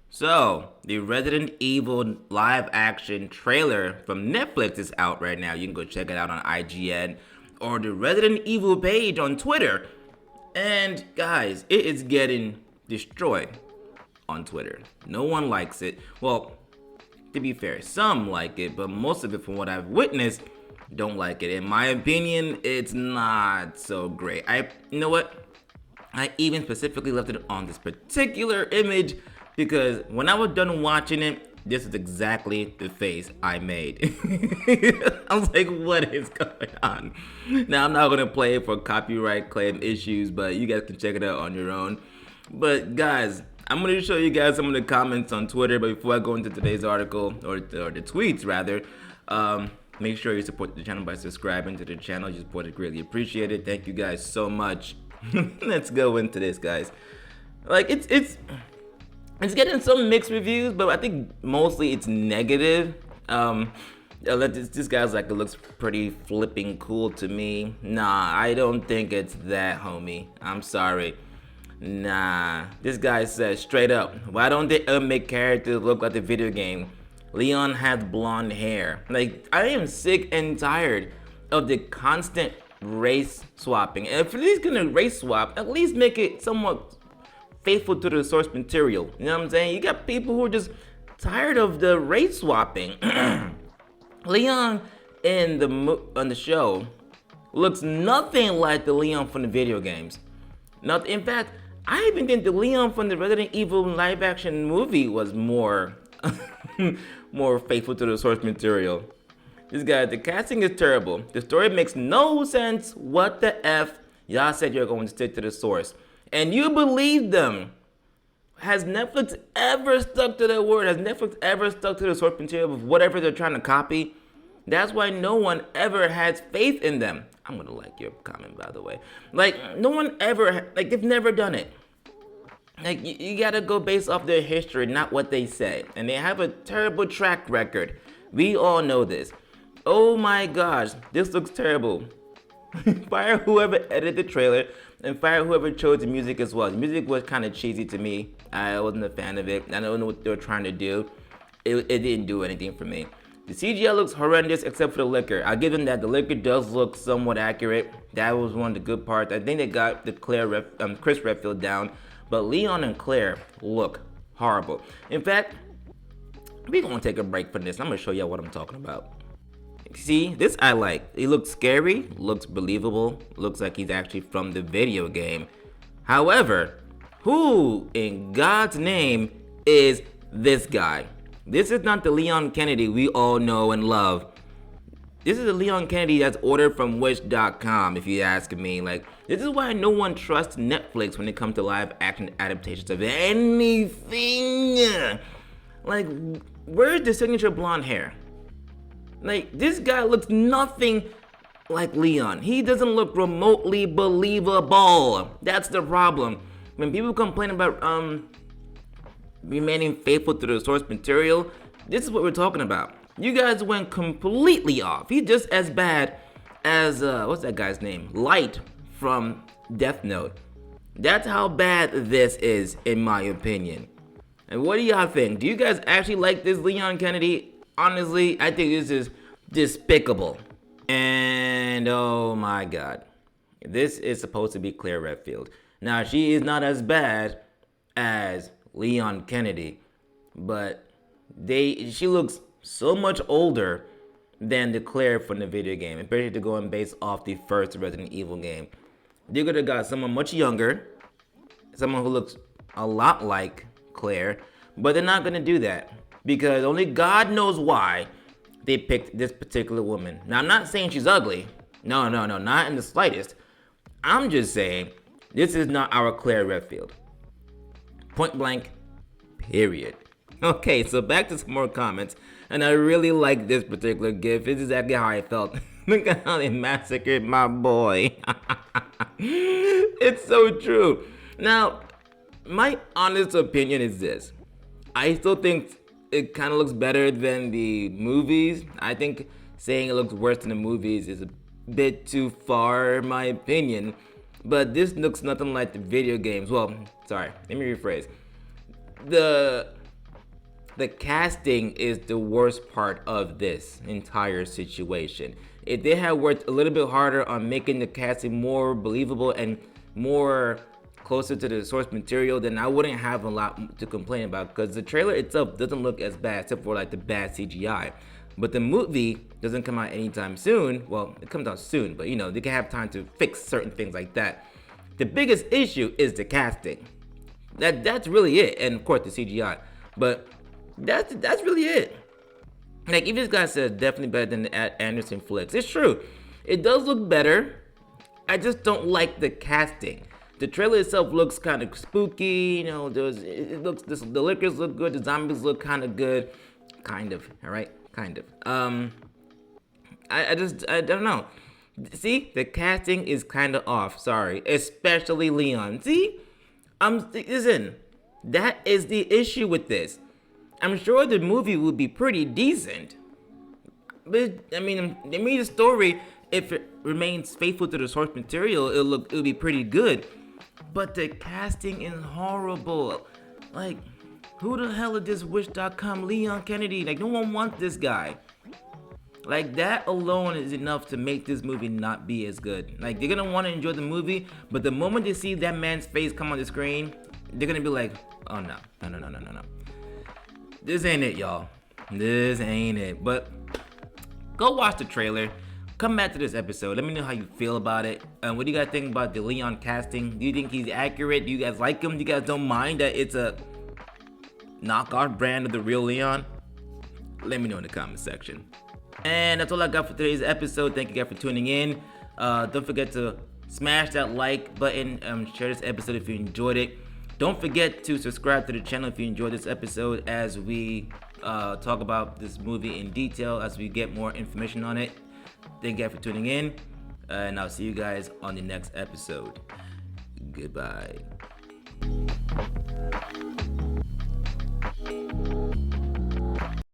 So, the Resident Evil live action trailer from Netflix is out right now. You can go check it out on IGN or the Resident Evil page on Twitter. And guys, it is getting destroyed on Twitter. No one likes it. Well, to be fair, some like it, but most of it, from what I've witnessed, don't like it. In my opinion, it's not so great. You know what? I even specifically left it on this particular image because when I was done watching it, this is exactly the face I made. I was like, what is going on? Now, I'm not gonna play it for copyright claim issues, but you guys can check it out on your own. But guys, I'm going to show you guys some of the comments on Twitter, but before I go into today's article, or the tweets rather, make sure you support the channel by subscribing to the channel. Your support is greatly appreciated. Thank you guys so much. Let's go into this, guys. Like, it's getting some mixed reviews, but I think mostly it's negative. This guy's like, it looks pretty flipping cool to me. Nah, I don't think it's that, homie. I'm sorry. Nah, this guy says straight up, why don't they make characters look like the video game? Leon has blonde hair. Like, I am sick and tired of the constant race swapping. And if he's gonna race swap, at least make it somewhat faithful to the source material. You know what I'm saying? You got people who are just tired of the race swapping. Leon on the show looks nothing like the Leon from the video games. In fact, I even think the Leon from the Resident Evil live action movie was more more faithful to the source material. This guy, the casting is terrible. The story makes no sense. What the F? Y'all said you're going to stick to the source. And you believe them. Has Netflix ever stuck to their word? Has Netflix ever stuck to the source material of whatever they're trying to copy? That's why no one ever has faith in them. I'm gonna like your comment, by the way. Like, no one ever, like, they've never done it. Like, you gotta go based off their history, not what they say. And they have a terrible track record. We all know this. Oh my gosh, this looks terrible. Fire whoever edited the trailer, and fire whoever chose the music as well. The music was kind of cheesy to me. I wasn't a fan of it. I don't know what they were trying to do. It didn't do anything for me. The CGI looks horrendous except for the liquor. I'll give them that. The liquor does look somewhat accurate. That was one of the good parts. I think they got the Chris Redfield down, but Leon and Claire look horrible. In fact, we're gonna take a break from this. I'm gonna show y'all what I'm talking about. See, this I like. He looks scary, looks believable, looks like he's actually from the video game. However, who in God's name is this guy? This is not the Leon Kennedy we all know and love. This is the Leon Kennedy that's ordered from Wish.com, if you ask me. Like, this is why no one trusts Netflix when it comes to live action adaptations of anything. Like, where's the signature blonde hair? Like, this guy looks nothing like Leon. He doesn't look remotely believable. That's the problem. When people complain about remaining faithful to the source material, this is what we're talking about. You guys went completely off. He's just as bad as what's that guy's name? Light from Death Note. That's how bad this is, in my opinion. And what do y'all think? Do you guys actually like this Leon Kennedy? Honestly, I think this is despicable. And oh my god. This is supposed to be Claire Redfield. Now, she is not as bad as Leon Kennedy, but she looks so much older than the Claire from the video game, especially to going based off the first Resident Evil game. They could have got someone much younger, someone who looks a lot like Claire, but they're not gonna do that because only God knows why they picked this particular woman. Now, I'm not saying she's ugly. No, not in the slightest. I'm just saying this is not our Claire Redfield. Point blank, period. Okay, so back to some more comments. And I really like this particular GIF. This is exactly how I felt. Look at how they massacred my boy. It's so true. Now, my honest opinion is this. I still think it kind of looks better than the movies. I think saying it looks worse than the movies is a bit too far, in my opinion. But this looks nothing like the video games. Well, sorry, let me rephrase. The casting is the worst part of this entire situation. If they had worked a little bit harder on making the casting more believable and more closer to the source material, then I wouldn't have a lot to complain about, because the trailer itself doesn't look as bad except for like the bad CGI. But the movie doesn't come out anytime soon. Well, it comes out soon, but you know, they can have time to fix certain things like that. The biggest issue is the casting. That's really it, and of course the CGI. But that's really it. Like, if this guy says definitely better than the Anderson flicks, it's true. It does look better. I just don't like the casting. The trailer itself looks kind of spooky. You know, the lickers look good. The zombies look kind of good. Kind of, all right, kind of. I don't know. See, the casting is kind of off. Sorry, especially Leon. See, listen, that is the issue with this. I'm sure the movie will be pretty decent, but I mean the story, if it remains faithful to the source material, it'll be pretty good. But the casting is horrible. Like, who the hell is this Wish.com Leon Kennedy? Like, no one wants this guy. Like, that alone is enough to make this movie not be as good. Like, they're gonna want to enjoy the movie, but the moment they see that man's face come on the screen, they're gonna be like, oh no. This ain't it, y'all. This ain't it. But go watch the trailer. Come back to this episode. Let me know how you feel about it. What do you guys think about the Leon casting? Do you think he's accurate? Do you guys like him? Do you guys don't mind that it's a knockoff brand of the real Leon? Let me know in the comment section. And that's all I got for today's episode. Thank you guys for tuning in. Don't forget to smash that like button. Share this episode if you enjoyed it. Don't forget to subscribe to the channel if you enjoyed this episode, as we talk about this movie in detail, as we get more information on it. Thank you guys for tuning in, and I'll see you guys on the next episode. Goodbye.